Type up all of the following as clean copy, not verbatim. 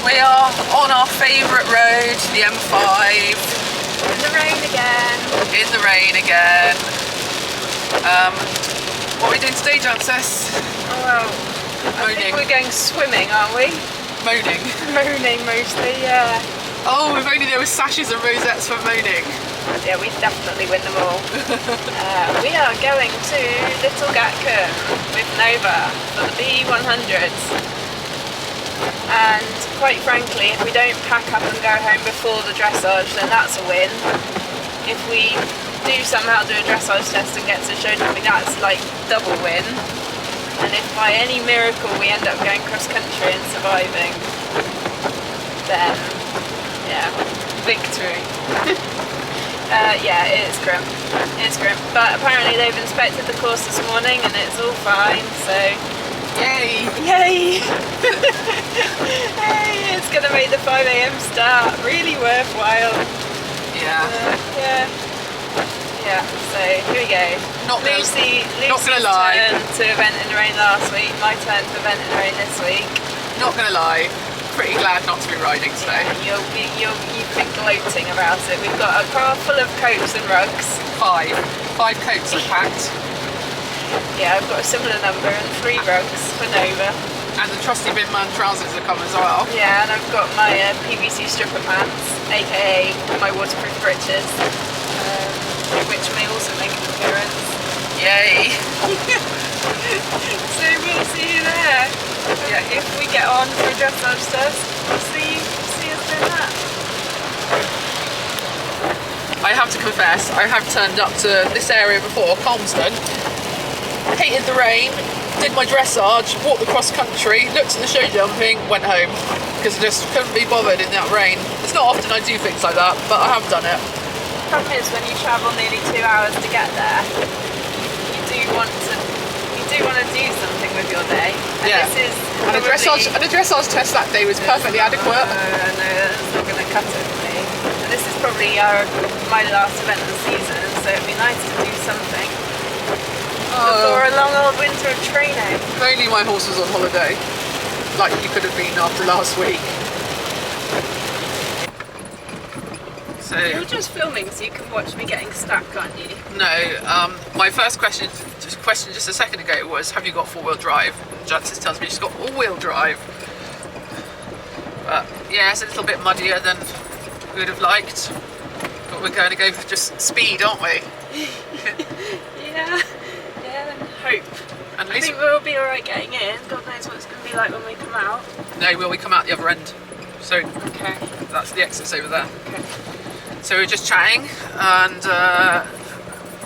We are on our favourite road, the M5. In the rain again. In the rain again. What are we doing today, Jancis? Oh well, I think we're going swimming, aren't we? Moaning. Moaning mostly, yeah. Oh, if only there were sashes and rosettes for moaning. Yeah, we definitely win them all. We are going to Little Gatcombe with Nova for the B100s. And quite frankly, if we don't pack up and go home before the dressage, then that's a win. If we do somehow do a dressage test and get to Showjumping, that's like double win. And if by any miracle we end up going cross country and surviving, then yeah, victory. Yeah, it's grim. It's grim. But apparently they've inspected the course this morning and it's all fine, so yay! Yay! Hey, it's gonna make the 5 AM start really worthwhile. Yeah. Yeah, so here we go. Lucy's lie. turn to event in the rain last week, my turn to event in the rain this week. Not gonna lie, pretty glad not to be riding today. Yeah, you've been gloating about it. We've got a car full of coats and rugs. Five coats are packed. Yeah, I've got a similar number and 3 rugs for Nova. And the trusty bin man trousers have come as well. Yeah, and I've got my PVC stripper pants, aka my waterproof breeches, which may also make an appearance. Yay! So we'll see you there. Yeah, if we get on for a dressage test, we'll see us doing that. I have to confess, I have turned up to this area before, Colmston, hated the rain, did my dressage, walked the cross country, looked at the Showjumping, went home because I just couldn't be bothered in that rain. It's not often I do things like that, but I have done it. The problem is when you travel nearly 2 hours to get there, you do want to do something with your day. And yeah. This is and a dressage test that day was perfectly adequate. No, that's not going to cut it for me. And this is probably my last event of the season, so it'd be nice to do something before a long old winter of training. If only my horse was on holiday, like you could have been after last week. So you're just filming, so you can watch me getting stuck, can't you? No. My first question just a second ago was, have you got 4-wheel drive? Jancis tells me she's got all-wheel drive. But yeah, it's a little bit muddier than we would have liked. But we're going to go for just speed, aren't we? Yeah, and hope. And I think we'll be alright getting in. God knows what it's going to be like when we come out. No, will we come out the other end? So okay. That's the exits over there. Okay. So we were just chatting, and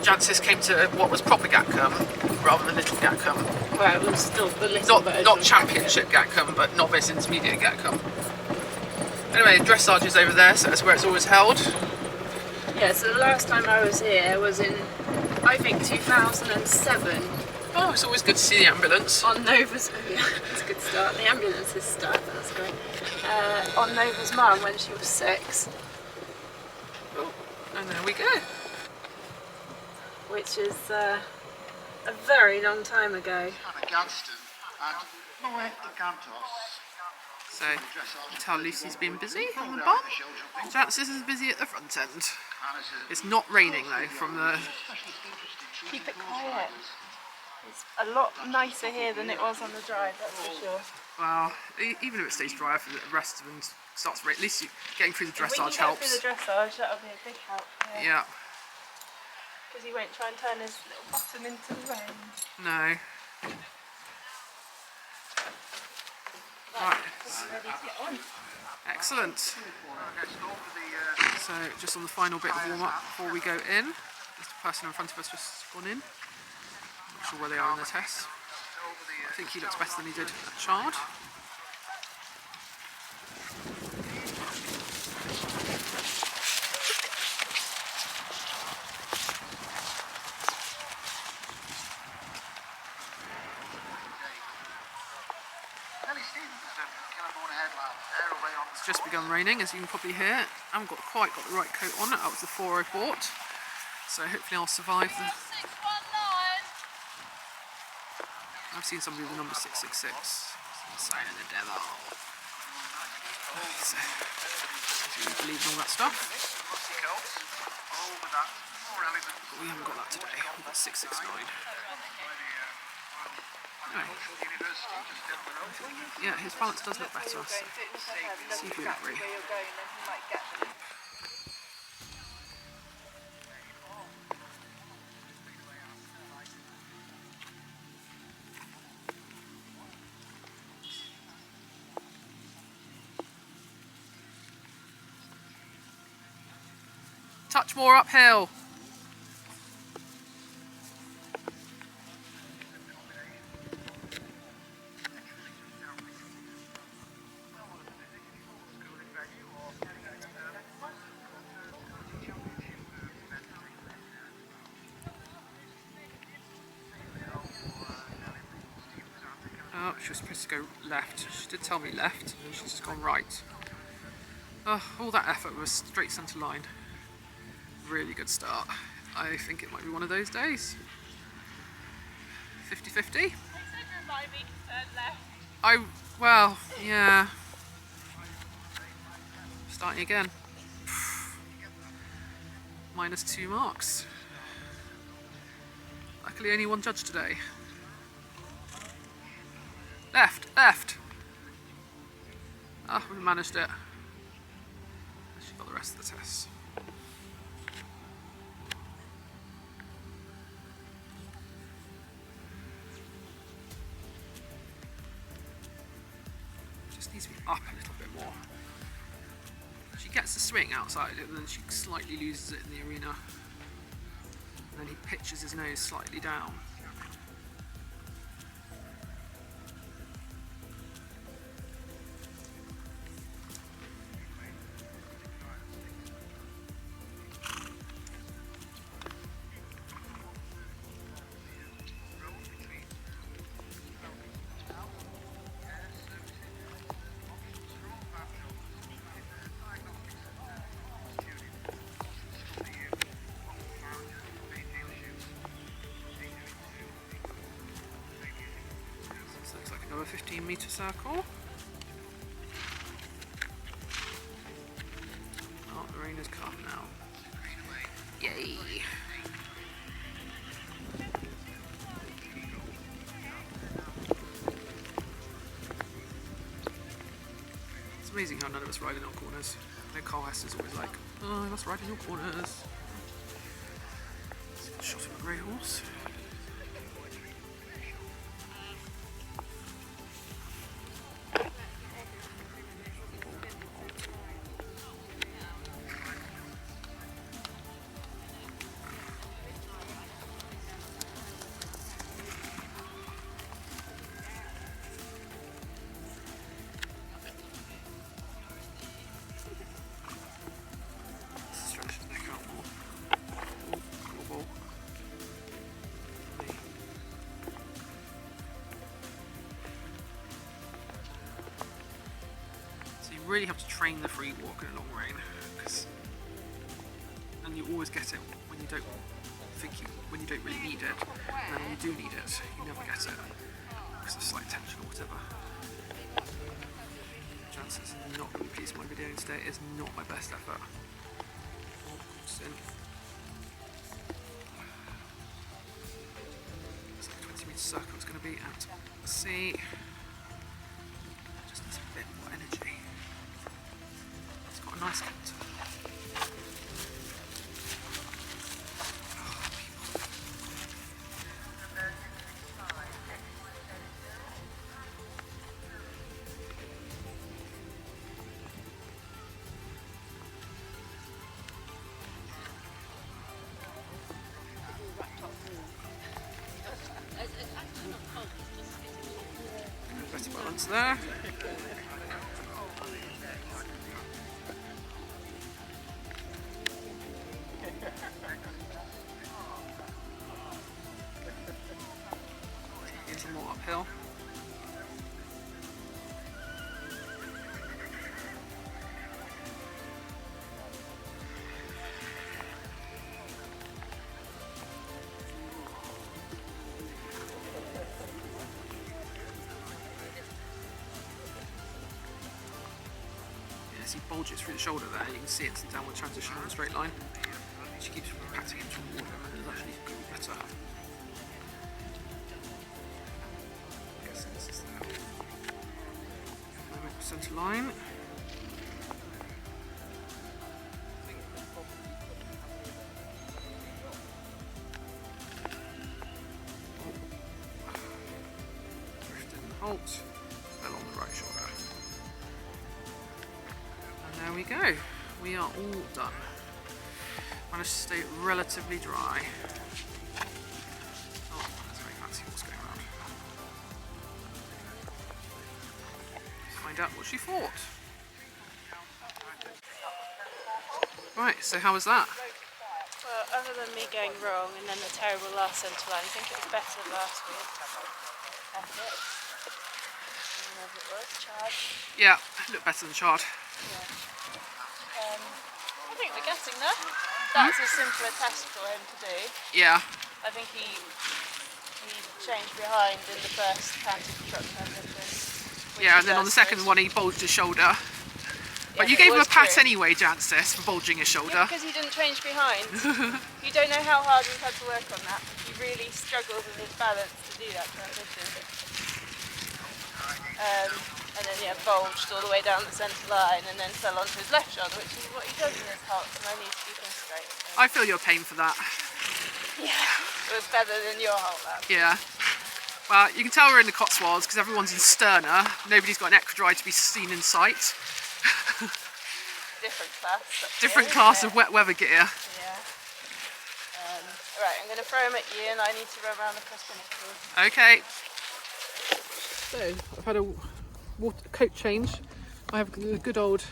Jancis came to what was proper Gatcombe rather than Little Gatcombe. Well, it was still the little not championship Gatcombe, but novice intermediate Gatcombe. Anyway, dressage is over there, so that's where it's always held. Yeah, so the last time I was here was in, I think, 2007. Oh, it's always good to see the ambulance. On Nova's, oh yeah, that's a good start. The ambulance is starting, that's great. On Nova's mum when she was 6. Oh, and there we go. Which is a very long time ago. So, tell Lucy's been busy on the bum. Jancis is busy at the front end. It's not raining though from the... Keep it quiet. It's a lot nicer here than it was on the drive, that's for sure. Well, even if it stays dry for the rest of it and starts raining, at least getting through the dressage helps. If we can get through the dressage, that'll be a big help. Yeah. Because he won't try and turn his little bottom into the rain. No. Right. Ready to get on. Excellent. So just on the final bit of warm up before we go in. This person in front of us just gone in. Not sure where they are in the test. I think he looks better than he did at Chard. It's just begun raining, as you can probably hear. I haven't quite got the right coat on. That was the 4 I bought. So hopefully I'll survive the... I've seen somebody with the number 666. Sign of the devil. So, believe in all that stuff. But we haven't got that today. We've got 669. Anyway. Yeah, his balance does look better. So see if you agree. Touch more uphill. Oh, she was supposed to go left. She did tell me left, and she's just gone right. Oh, all that effort was straight centre line. Really good start. I think it might be one of those days. 50-50. They said remind me to turn left. Well, yeah. Starting again. -2 marks. Luckily only one judge today. Left. Oh, we managed it. She got the rest of the tests. Just needs to be up a little bit more. She gets the swing outside and then she slightly loses it in the arena. And then he pitches his nose slightly down. Looks like another 15-metre circle. Oh, the rain has come now. Yay! It's amazing how none of us ride in our corners. I know Carl Hester's always like, oh, I must ride in your corners. Let's get a shot of a grey horse. Really have to train the free walk in a long rein, and you always get it when you don't really need it, and then when you do need it, you never get it because of slight tension or whatever. Jansen's not going to be pleased with my video today. It's not my best effort. It's like a 20-metre circle it's going to be at C. Just needs a bit more energy. Nice cut. Better balance there. More uphill. as he bulges through the shoulder there, you can see it's a downward transition on a straight line. She keeps patting him toward him and it's actually got better. I'm guessing this is the centre line. Halt, fell on the right shoulder. And there we go. We are all done. Managed to stay relatively dry. Oh, that's very fancy what's going around. Find out what she thought. Right, so how was that? Well, other than me going wrong and then the terrible last centre line, I think it was better than last week. Whatever it was, Chard. Yeah, it looked better than Chard. Yeah. I think we're getting there. That's a simpler test for him to do. Yeah. I think he changed behind in the first counter-truck transition. Yeah, and then on the second one he bulged his shoulder. But you gave him a pat anyway, Jancis, for bulging his shoulder. Yeah, because he didn't change behind. You don't know how hard he's had to work on that. He really struggled with his balance to do that transition. And then bulged all the way down the centre line and then fell onto his left shoulder, which is what he does in his halts, and I need to keep him straight. So. I feel your pain for that. Yeah, it was better than your halt lap. Yeah. Well, you can tell we're in the Cotswolds because everyone's in sterner. Nobody's got an Equireel to be seen in sight. Different class. Different class of wet weather gear. Yeah. Right, I'm going to throw him at you and I need to run around the cross-pinnacle. Okay. So, I've had a coat change. I have a good old,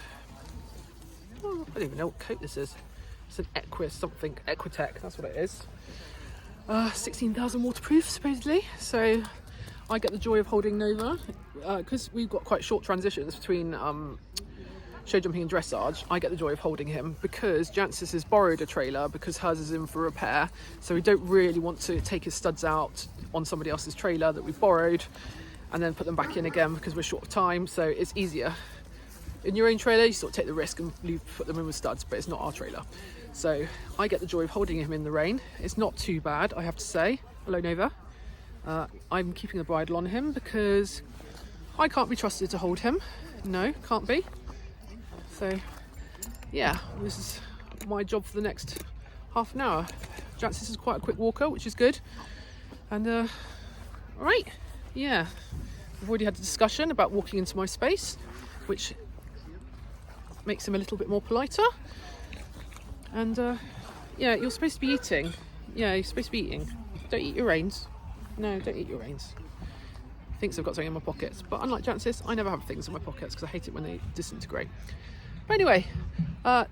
I don't even know what coat this is. It's an Equitech, that's what it is. 16,000 waterproof supposedly. So I get the joy of holding Nova because we've got quite short transitions between Showjumping and Dressage. I get the joy of holding him because Jancis has borrowed a trailer because hers is in for repair. So we don't really want to take his studs out on somebody else's trailer that we've borrowed and then put them back in again because we're short of time, so it's easier. In your own trailer, you sort of take the risk and put them in with studs, but it's not our trailer. So I get the joy of holding him in the rain. It's not too bad, I have to say. Hello, Nova. I'm keeping the bridle on him because I can't be trusted to hold him. No, can't be. So, yeah, this is my job for the next half an hour. Jancis is quite a quick walker, which is good. And, right. Yeah, we've already had a discussion about walking into my space, which makes him a little bit more politer. And yeah, you're supposed to be eating. Yeah, you're supposed to be eating. Don't eat your reins. No, don't eat your reins. Thinks I've got something in my pockets, but unlike Jancis, I never have things in my pockets because I hate it when they disintegrate. But anyway,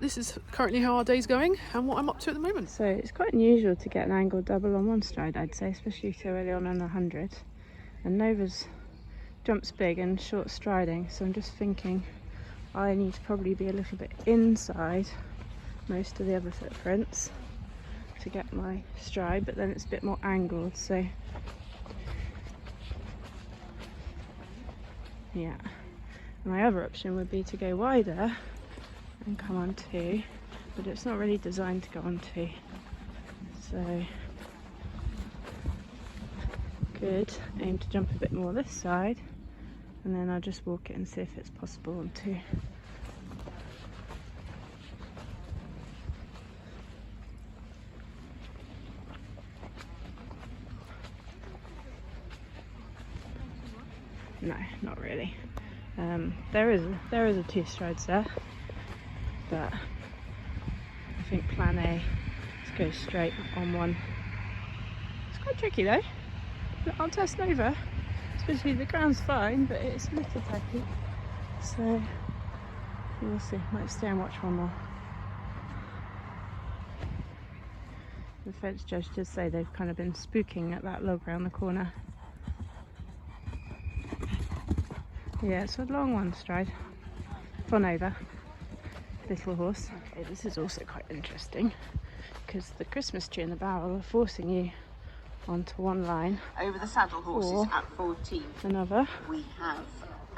this is currently how our day's going and what I'm up to at the moment. So it's quite unusual to get an angled double on one stride, I'd say, especially so early on in 100. And Nova's jump's big and short striding, so I'm just thinking I need to probably be a little bit inside most of the other footprints to get my stride, but then it's a bit more angled, so yeah. My other option would be to go wider and come on 2, but it's not really designed to go on 2, so good. Aim to jump a bit more this side and then I'll just walk it and see if it's possible on 2. No, not really. There is a 2 strides there, but I think plan A is go straight on 1. It's quite tricky though. I'll test Nova, especially the ground's fine, but it's a little tacky, so we'll see. Might stay and watch one more. The fence judge did say they've kind of been spooking at that log round the corner. Yeah, it's a long one stride for Nova, little horse. Okay, this is also quite interesting because the Christmas tree and the barrel are forcing you onto one line over the saddle horses at 14. Another. We have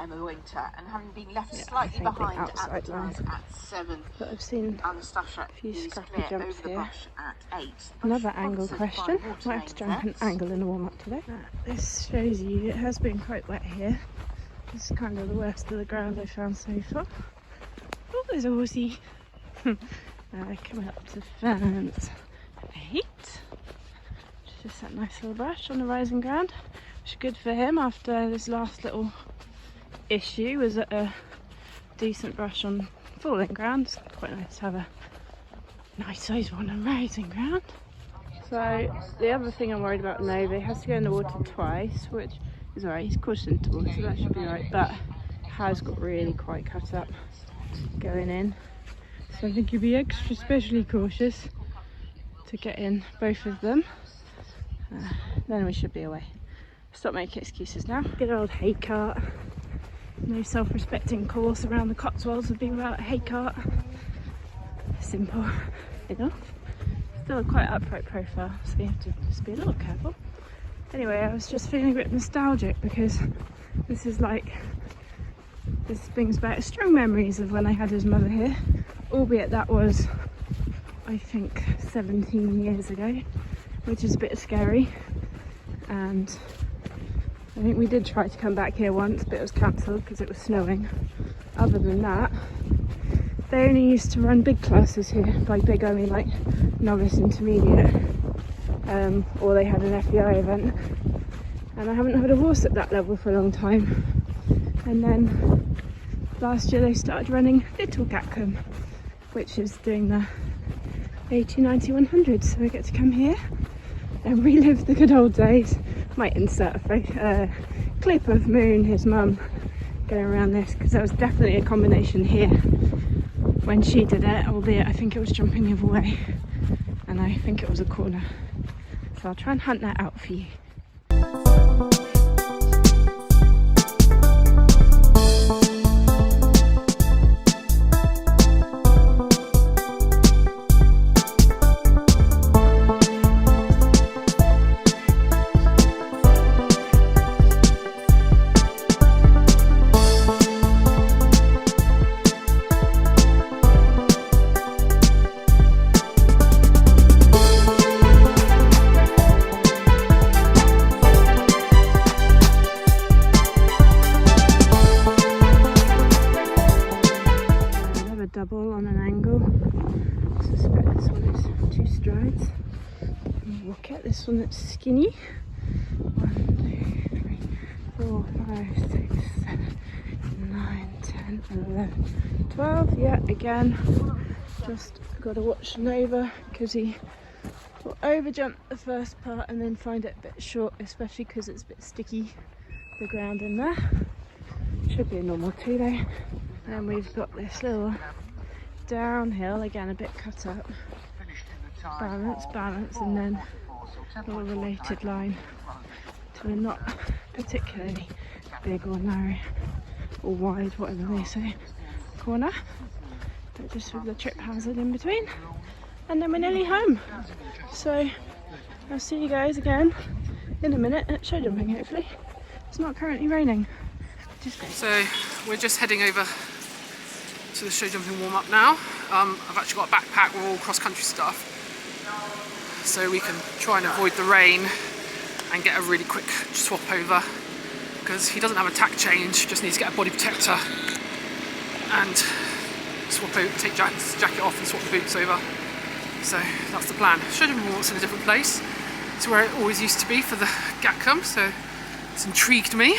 Emma Winter, and having been left slightly behind at the time at 7, but I've seen Anastasia a few is scrappy clear jumps over the here. brush at 8. Another angle question. Might have to jump an angle in the warm-up today. This shows you it has been quite wet here. This is kind of the worst of the ground I've found so far. Oh, there's a horsey. Coming up to fence 8. Just that nice little brush on the rising ground, which is good for him after this last little issue. Was at a decent brush on falling ground. It's quite nice to have a nice size one on rising ground. So the other thing I'm worried about Nova, he has to go in the water twice, which is alright. He's pushed into water, so that should be alright, but has got really quite cut up going in. So I think you'll be extra especially cautious to get in both of them. Then we should be away. Stop making excuses now. Good old hay cart. No self-respecting course around the Cotswolds would be without a hay cart. Simple enough. Still a quite upright profile, so you have to just be a little careful. Anyway, I was just feeling a bit nostalgic because this is like, this brings back strong memories of when I had his mother here, albeit that was, I think, 17 years ago, which is a bit scary. And I think we did try to come back here once, but it was cancelled because it was snowing. Other than that, they only used to run big classes here. By big I mean like novice, intermediate, or they had an FEI event, and I haven't had a horse at that level for a long time. And then last year they started running Little Gatcombe, which is doing the 80, 90, 100, so I get to come here and relive the good old days. Might insert a clip of Moon, his mum, going around this, because there was definitely a combination here when she did it, albeit I think it was jumping the other way, and I think it was a corner. So I'll try and hunt that out for you. Double on an angle. I suspect this one is 2 strides. Walk it. This one that's skinny. 1, 2, 3, 4, 5, 6, 7, 9, 10, 11, 12. Yeah, again, just got to watch Nova because he will overjump the first part and then find it a bit short, especially because it's a bit sticky, the ground in there. Should be a normal 2 though. And we've got this little downhill, again a bit cut up, balance, and then a little related line to a not particularly big or narrow or wide, whatever they say, corner, but just with the trip hazard in between. And then we're nearly home, so I'll see you guys again in a minute at Showjumping, hopefully. It's not currently raining. So we're just heading over to the Showjumping warm-up now. I've actually got a backpack with all cross-country stuff, so we can try and avoid the rain and get a really quick swap over, because he doesn't have a tack change, just needs to get a body protector and swap over, take his jacket off and swap the boots over. So that's the plan. Showjumping warm-up's in a different place to where it always used to be for the Gatcombe, so it's intrigued me.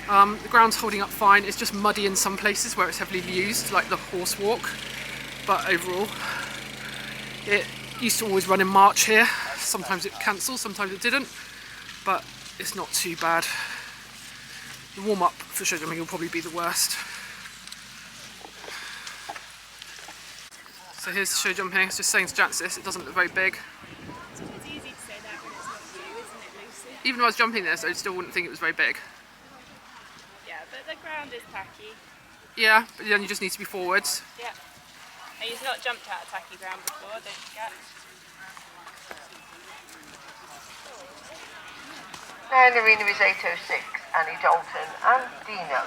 The ground's holding up fine. It's just muddy in some places where it's heavily used, like the horse walk, but overall it used to always run in March here. Sometimes it cancelled, sometimes it didn't, but it's not too bad. The warm-up for Showjumping will probably be the worst. So here's Showjumping. It's just saying to Jancis, it doesn't look very big. It's easy to say that when it's not you, isn't it, Lucy? Even though I was jumping this, I still wouldn't think it was very big. But the ground is tacky. Yeah, but then you just need to be forwards. Yeah. And you've not jumped out of tacky ground before, don't forget. And arena is 8:06 Annie Dalton and Dino.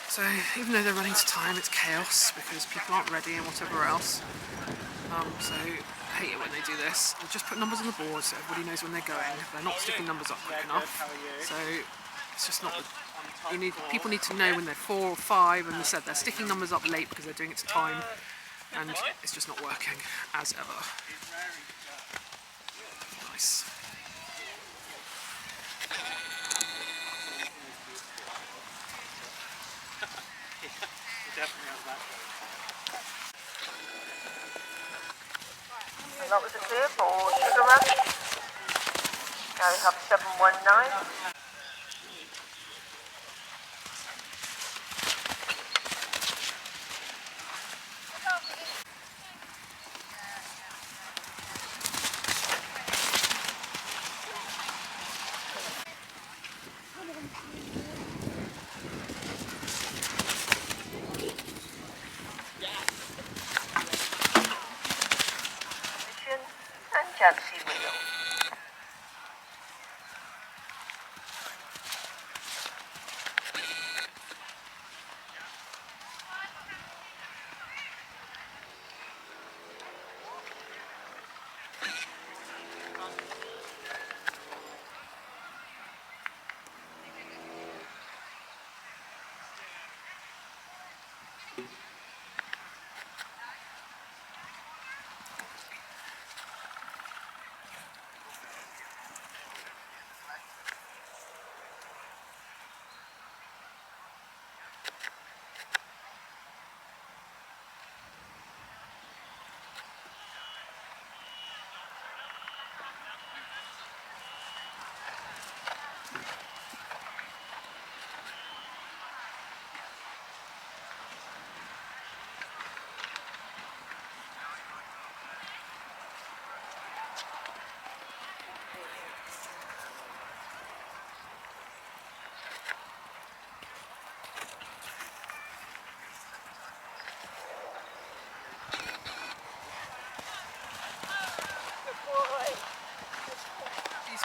So even though they're running to time, it's chaos because people aren't ready and whatever else. So I hate it when they do this. They just put numbers on the board so everybody knows when they're going. They're not sticking numbers up quick enough. So it's just not. People need to know when they're 4 or 5, and they said they're sticking numbers up late because they're doing it to time, and it's just not working as ever. Nice. And that was a clear for Sugar Rush. Now we have 719. And Jancy Wheel.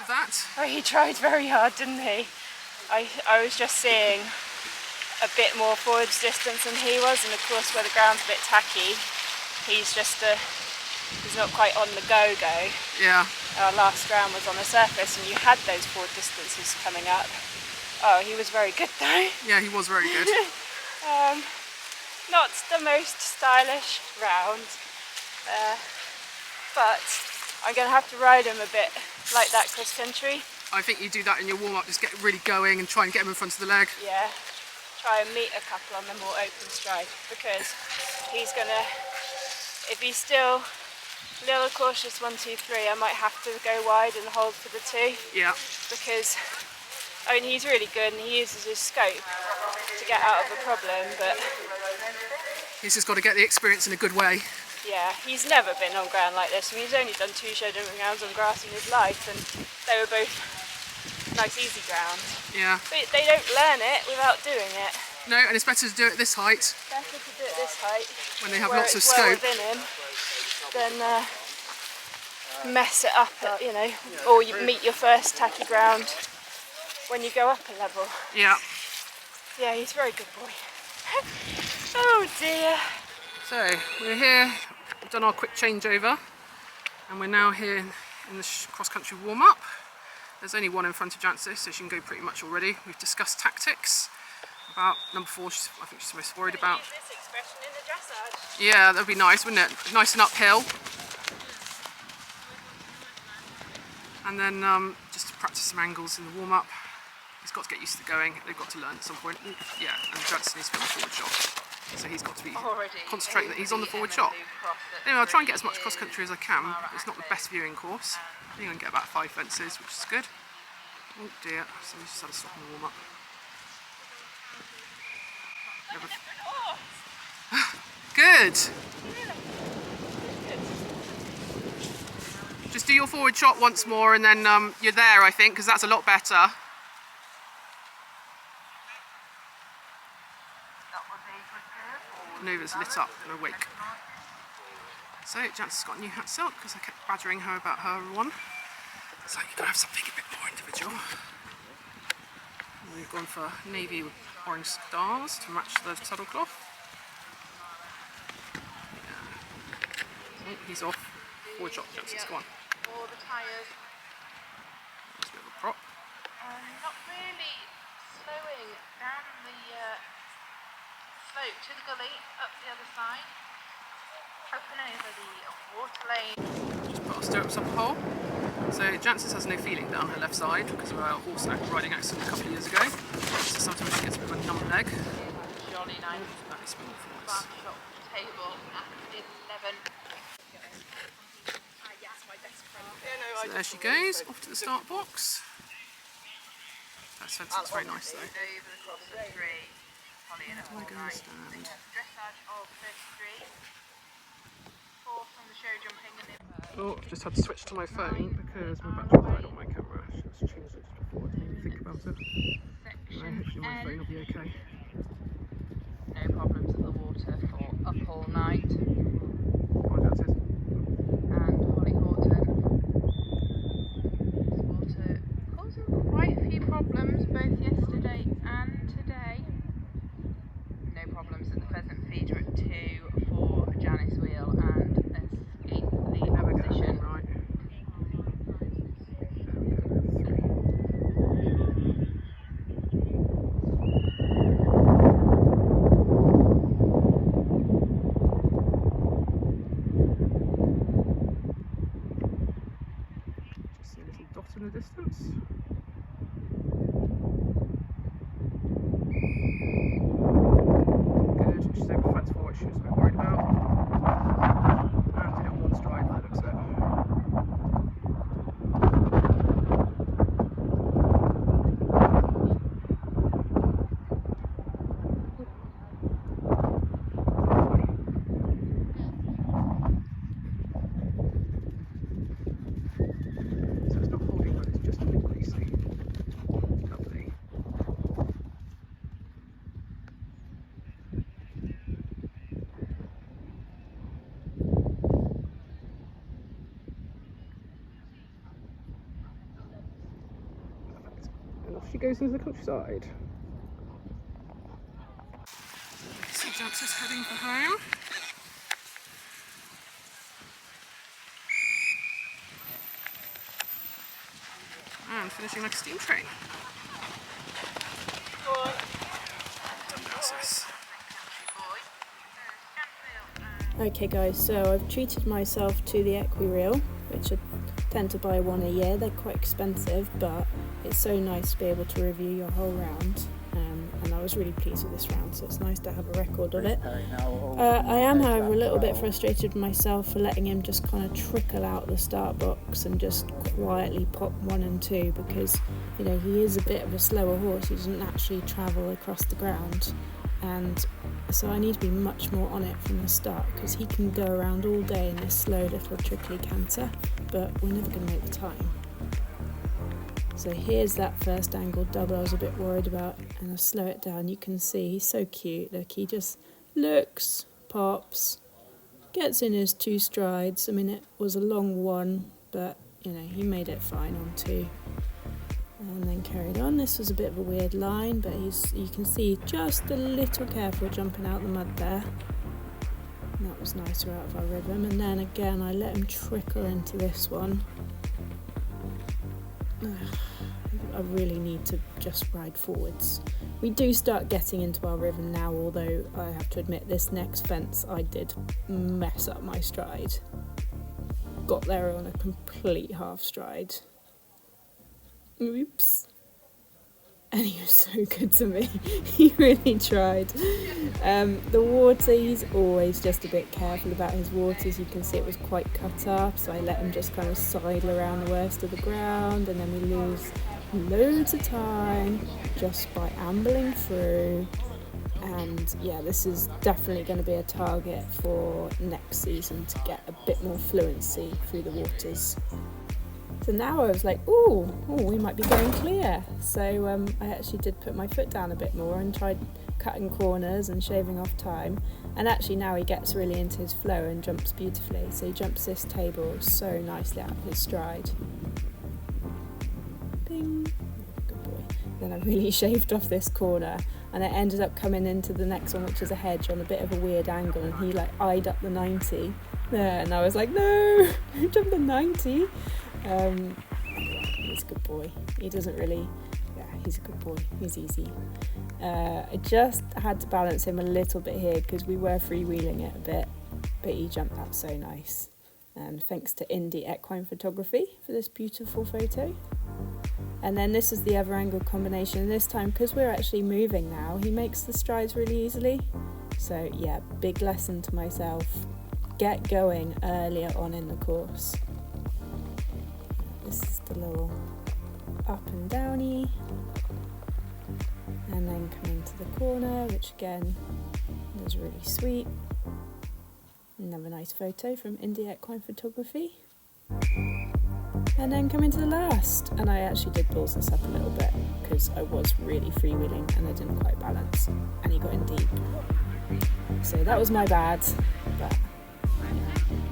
That. Oh, he tried very hard, didn't he? I was just seeing a bit more forwards distance than he was, and of course where the ground's a bit tacky, he's not quite on the go. Yeah. Our last round was on the surface and you had those forward distances coming up. Oh, he was very good though. Yeah, he was very good. Not the most stylish round, but I'm going to have to ride him a bit like that cross country. I think you do that in your warm-up, just get really going and try and get him in front of the leg. Yeah, try and meet a couple on the more open stride, because he's going to, if he's still a little cautious 1, 2, 3, I might have to go wide and hold for the 2. Yeah. Because, I mean, he's really good and he uses his scope to get out of a problem, but he's just got to get the experience in a good way. yeah, he's never been on ground like this. I mean, he's only done 2 showjumping rounds on grass in his life, and they were both nice, easy ground. Yeah. But they don't learn it without doing it. No, and it's better to do it at this height. Better to do it this height, when they have where lots of it's well scope. within him, than mess it up, at, you know, or you meet your first tacky ground when you go up a level. Yeah. Yeah, he's a very good boy. Oh dear. So we're here, we've done our quick changeover, and we're now here in the cross-country warm-up. There's only one in front of Jancy, so she can go pretty much already. We've discussed tactics. About number 4, I think she's most worried about. Use this expression in the dressage. Yeah, that'd be nice, wouldn't it? Nice and uphill. And then just to practice some angles in the warm-up. He's got to get used to going. They've got to learn at some point. Yeah, and Jancy needs to put the forward shot. So he's got to be concentrating that he's on the forward shot. Anyway, I'll try and get as much cross country as I can. It's not the best viewing course. I think I can get about 5 fences, which is good. Oh dear, so we just had a stop in the warm up. Good! Just do your forward shot once more and then you're there, I think, because that's a lot better. Nova's lit up and awake. So Jance's got a new hat sock because I kept badgering her about her one. So you've got to have something a bit more individual. And we've gone for navy with orange stars to match the saddle cloth. Yeah. Oh, he's off. Forward shot, Jance's, go on. All the tyres. That's a bit of a prop. Not really slowing down the slope to the gully, up the other side. Open over the water lane. Just put our stirrups up a hole. So Jance's has no feeling down her left side because of a horse riding accident a couple of years ago. So sometimes she gets a bit of a numb leg. Jolly nice. That is smooth for us. Farm shop table at 11. So there she goes, off to the start box. That fence looks very nice though. Over across the tree. Holly in Where do I go and stand? Dressage of 33. Fourth on the Showjumping and Oh, I've just had to switch to my phone because my battery died on my camera. I should have changed it just before I didn't even think about it. Anyway, hopefully my phone will be okay. no problems at the water for up all night. Apologises. And Holly Horton. This water causing quite a few problems both yesterday and today. No problems at the pheasant feeder at 2 for Janice Wheel and escape the opposition. Right. Just see a little dot in the distance. Good. She's over fence for what she was a bit worried about. And did it on one stride, that looks it. So it's not holding, but it's just a bit greasy. Lovely. And off she goes into the countryside. So Jance's heading for home. And finishing like a steam train. Process. Okay guys, so I've treated myself to the Equireel, which I tend to buy one a year. They're quite expensive, but it's so nice to be able to review your whole round. And I was really pleased with this round, so it's nice to have a record of it. I am, however, a little bit frustrated with myself for letting him just kind of trickle out the start box and just quietly pop 1 and 2, because, you know, he is a bit of a slower horse. He doesn't actually travel across the ground, and so I need to be much more on it from the start, because he can go around all day in this slow little trickly canter, but we're never going to make the time. So here's that first angle double I was a bit worried about, and I'll slow it down. You can see he's so cute. Look, he just looks, pops, gets in his 2 strides. I mean, it was a long one, but you know, he made it fine on 2. And then carried on. This was a bit of a weird line, but you can see just a little careful jumping out the mud there. And that was nice, we're out of our rhythm. And then again, I let him trickle into this one. I really need to just ride forwards. We do start getting into our rhythm now, although I have to admit this next fence I did mess up my stride. Got there on a complete half stride. Oops. And he was so good to me. He really tried. The water, he's always just a bit careful about his waters. You can see it was quite cut up, so I let him just kind of sidle around the worst of the ground, and then we lose loads of time just by ambling through. And yeah, this is definitely going to be a target for next season, to get a bit more fluency through the waters. So now I was like, oh, we might be going clear. So I actually did put my foot down a bit more and tried cutting corners and shaving off time. And actually now he gets really into his flow and jumps beautifully. So he jumps this table so nicely out of his stride. Bing. Good boy. Then I really shaved off this corner and it ended up coming into the next one, which is a hedge on a bit of a weird angle, and he like eyed up the 90 there, and I was like, no, jump the 90. He's a good boy. He doesn't really, he's a good boy. He's easy. I just had to balance him a little bit here because we were freewheeling it a bit, but he jumped that so nice. And thanks to Indie Equine Photography for this beautiful photo. And then this is the other angle combination. This time, because we're actually moving now, he makes the strides really easily. So yeah, big lesson to myself. Get going earlier on in the course. This is the little up and downy. And then come into the corner, which again is really sweet. Another nice photo from Indie Equine Photography. And then come into the last, and I actually did balls this up a little bit because I was really freewheeling and I didn't quite balance, and he got in deep. So that was my bad, but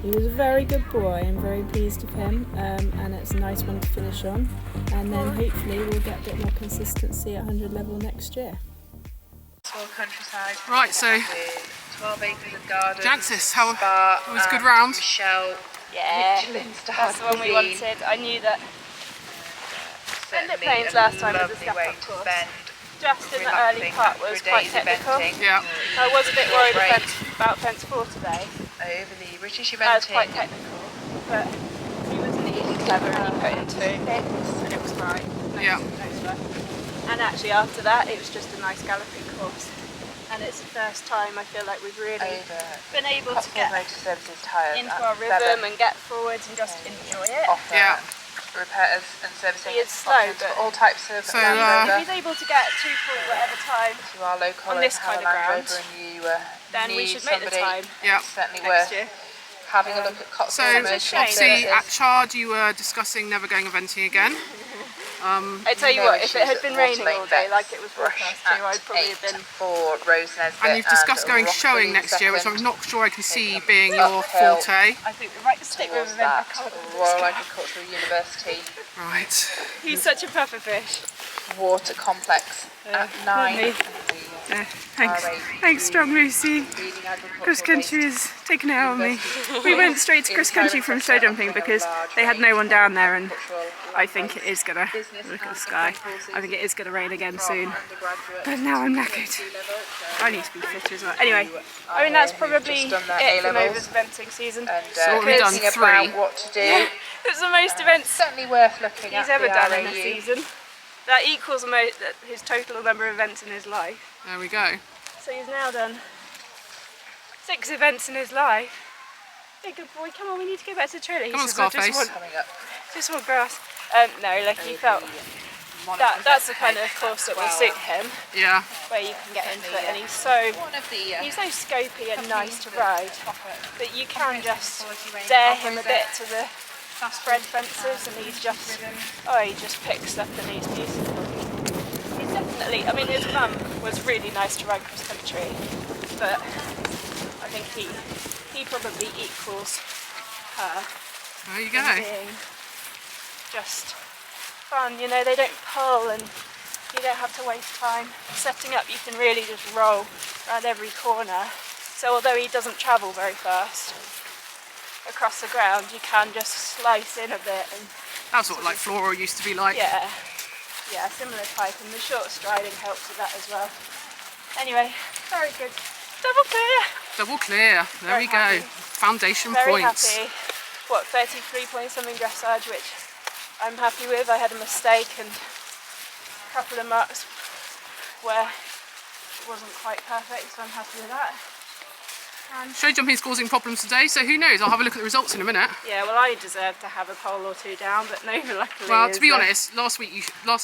he was a very good boy. I'm very pleased with him, and it's a nice one to finish on. And then hopefully we'll get a bit more consistency at 100 level next year. Countryside. Right, so 12 acres of gardens. Jancis, how it was a good round? Michelle. Yeah, that's the one we wanted. I knew that. Ended Plains last time was a step-up course. Just in the early part was quite technical. Yeah. I was a bit worried about fence 4 today. Over the British That was eventing. quite technical, but he was really clever and he put in 2 hits and it was fine. Yeah. No sweat. And actually after that it was just a nice galloping course. And it's the first time I feel like we've really been able to get into our rhythm and get forwards and just enjoy it. Yeah. Repairs and servicing. He is slow, but all types of so, Land Rover. if he's able to get 2 point whatever time If you are local on this and have kind of a Land ground, Rover and you then we need should make the somebody, time Yeah. it's certainly next worth year. having a look at Cotswold. So It's a shame. obviously at Chard you were discussing never going eventing again. I tell you No what, if it had issues been at raining all day Waterlake like it was forecast to, I'd probably have been. for Rose Nesbitt, And you've discussed going Rock showing Lee next year, which I'm second. not sure I can see being your uphill. forte. I think the right stick with Towards him. I that can't Royal Agricultural University Right. He's such a puffer fish. water complex at 9. Thanks, Strong Lucy. Cross country has taken it out on me. We went straight to cross country from Showjumping because they had no one down there, and I think it is gonna look at the sky. I think it is gonna rain again soon. But now I'm knackered. I need to be fitter as well. Anyway, I mean that's probably it for Nova's eventing season. And So we've done thinking 3. about what to do. It's the most events Certainly worth looking he's at ever the done in a RAU. season. That equals his total number of events in his life. There we go. So he's now done 6 events in his life. Hey, good boy, come on, we need to go back to the trailer. He Come on, says, "I Scarface." Coming up. just want grass. No, like he felt that's the kind of course that will suit him, Yeah. where you can get into it, and he's so scopy and nice to ride that you can just dare him a bit to the spread fences, and he just picks up and he's beautiful. He's definitely, I mean his mum was really nice to ride cross country, but I think he probably equals her There you in go. being just fun. You know, they don't pull and you don't have to waste time setting up. You can really just roll around every corner. So although he doesn't travel very fast across the ground, you can just slice in a bit. And That's what like Floral used to be like. yeah, similar type, and the short striding helps with that as well. Anyway, very good. Double clear. Double clear. There Very we go. happy. Foundation Very points. happy. What, 33 point something dressage, which I'm happy with. I had a mistake and a couple of marks where it wasn't quite perfect, so I'm happy with that. And Showjumping's causing problems today, so who knows? I'll have a look at the results in a minute. yeah, well, I deserve to have a pole or 2 down, but Nova luckily Well, is, to be honest, last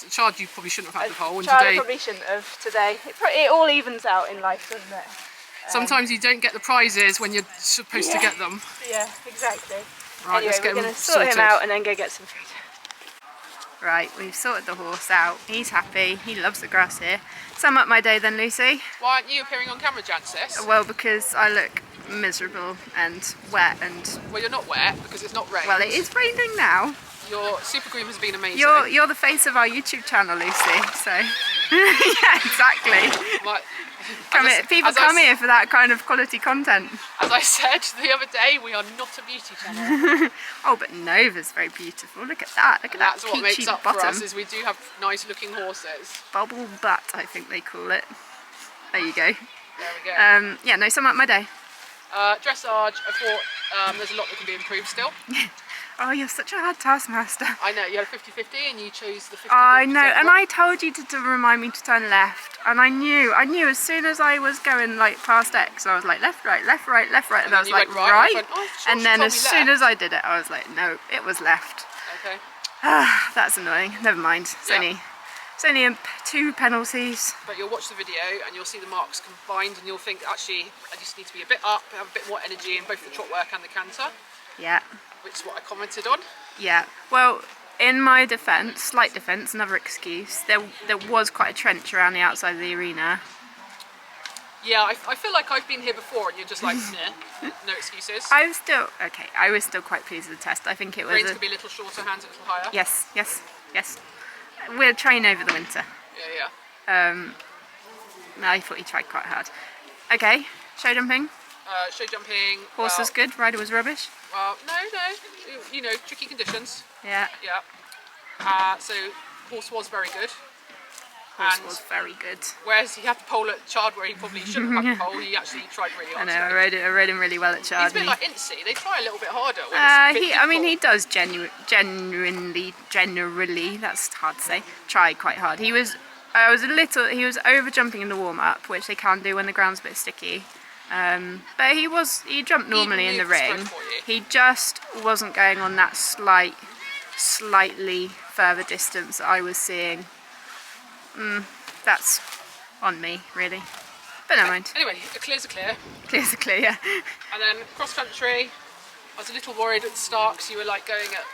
at Chard you probably shouldn't have had the pole, and Chard today probably shouldn't have today. It all evens out in life, doesn't it? sometimes you don't get the prizes when you're supposed to Yeah. get them. Yeah, exactly. Right, Anyway, let's get we're them going to sort sorted. him out and then go get some food. Right, we've sorted the horse out. He's happy. He loves the grass here. Sum up my day then, Lucy. Why aren't you appearing on camera, Jancis? Well, because I look miserable and wet and... Well, you're not wet because it's not rained. Well, it is raining now. Your super groom has been amazing. You're the face of our YouTube channel, Lucy, so... Yeah, exactly. People come here for that kind of quality content. As I said the other day, we are not a beauty channel. Oh, but Nova's very beautiful. Look at that. Look at that That's what peachy makes up bottom. for us, is we do have nice looking horses. Bubble butt, I think they call it. There you go. There we go. Yeah, no, sum up my day. Dressage, I thought there's a lot that can be improved still. Oh, you're such a hard taskmaster. I know, you had a 50-50 and you chose the 50%. I know, and I told you to remind me to turn left, and I knew as soon as I was going like past X, I was like left, right, left, right, left, right, and I was like right, went, oh, sure, and then as soon as I did it, I was like, no, it was left. Okay. That's annoying. Never mind. It's only 2 penalties. But you'll watch the video and you'll see the marks combined, and you'll think, actually, I just need to be a bit up, have a bit more energy in both the trot work and the canter. Yeah. Which is what I commented on. Yeah. Well, in my defence, slight defence, another excuse, there was quite a trench around the outside of the arena. Yeah, I feel like I've been here before and you're just like, nah, no excuses. I was still quite pleased with the test. I think it was... Reins could be a little shorter, hands a little higher. Yes. We'll train over the winter. Yeah. I thought he tried quite hard. Okay, show jumping. Show jumping. Horse was good, rider was rubbish. Well, no. You know, tricky conditions. Yeah. Yeah. So, horse was very good. Horse was very good. Whereas he had the pole at Chard where he probably shouldn't have had the pole, he actually tried really hard. I know, I rode him really well at Chard. He's a bit like Incy, they try a little bit harder. When he does generally, that's hard to say, try quite hard. He was over jumping in the warm up, which they can't do when the ground's a bit sticky. But he jumped normally in the ring. He just wasn't going on that slightly further distance that I was seeing. That's on me, really. But never mind. Anyway, a clear's a clear. Clear's a clear, yeah. And then cross country, I was a little worried at the start because you were like going at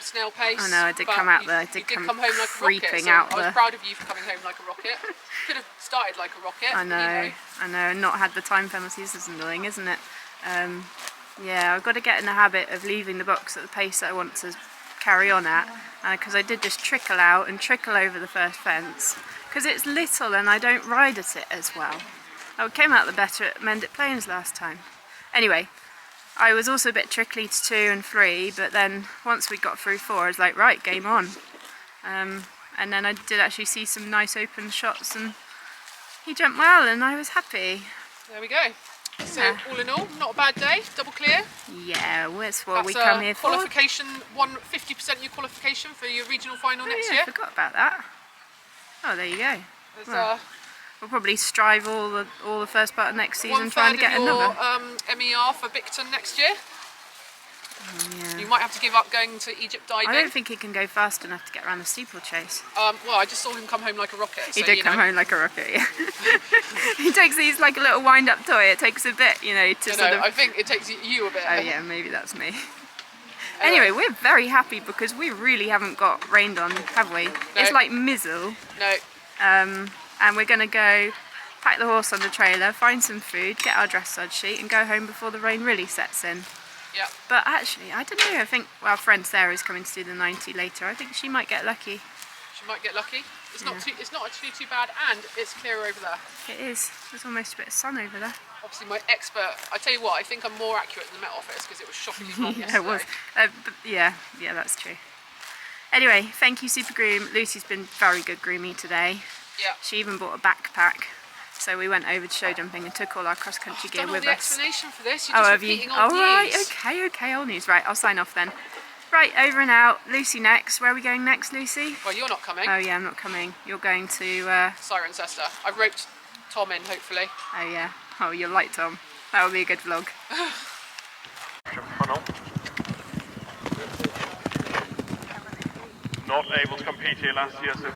snail pace. I know, I did come out there. I did come home like creeping out there. I was proud of you for coming home like a rocket. Could have started like a rocket. I know, and not had the time penalties is annoying, isn't it? Yeah, I've got to get in the habit of leaving the box at the pace that I want to carry on at, because I did just trickle out and trickle over the first fence because it's little and I don't ride at it as well. I came out the better at Mendip Plains last time. Anyway, I was also a bit trickly to 2 and 3, but then once we got through 4 I was like, right, game on. And then I did actually see some nice open shots and he jumped well and I was happy. There we go. So all in all, not a bad day, double clear. Yeah, that's what we come here for. Qualification, 50% your qualification for your regional final next year. I forgot about that. Oh, there you go. We'll probably strive all the first part of next season trying to get another. MER for Bicton next year. Oh, yeah. You might have to give up going to Egypt diving. I don't think he can go fast enough to get around the steeplechase. Well, I just saw him come home like a rocket. He did come home like a rocket, yeah. He takes these like a little wind-up toy. It takes a bit, to sort of... I think it takes you a bit. Oh yeah, maybe that's me. Anyway, we're very happy because we really haven't got rained on, have we? No. It's like mizzle. No. And we're going to go pack the horse on the trailer, find some food, get our dressage sheet and go home before the rain really sets in. Yeah. But actually, I don't know, I think our friend Sarah's coming to do the 90 later. I think she might get lucky. She might get lucky. It's not actually too bad, and it's clearer over there. It is. There's almost a bit of sun over there. Obviously my expert, I tell you what, I think I'm more accurate than the Met Office because it was shockingly hot yesterday. It was. But yeah, that's true. Anyway, thank you Super Groom. Lucy's been very good grooming today. Yeah. She even bought a backpack. So we went over to show jumping and took all our cross-country gear with us. I've done all the explanation for this. You're just repeating old news. Right, okay, old news. Right, I'll sign off then. Right, over and out. Lucy next. Where are we going next, Lucy? Well, you're not coming. Oh yeah, I'm not coming. You're going to... Cirencester. I've roped Tom in, hopefully. Oh yeah. Oh, you'll like Tom. That will be a good vlog. Not able to compete here last year, so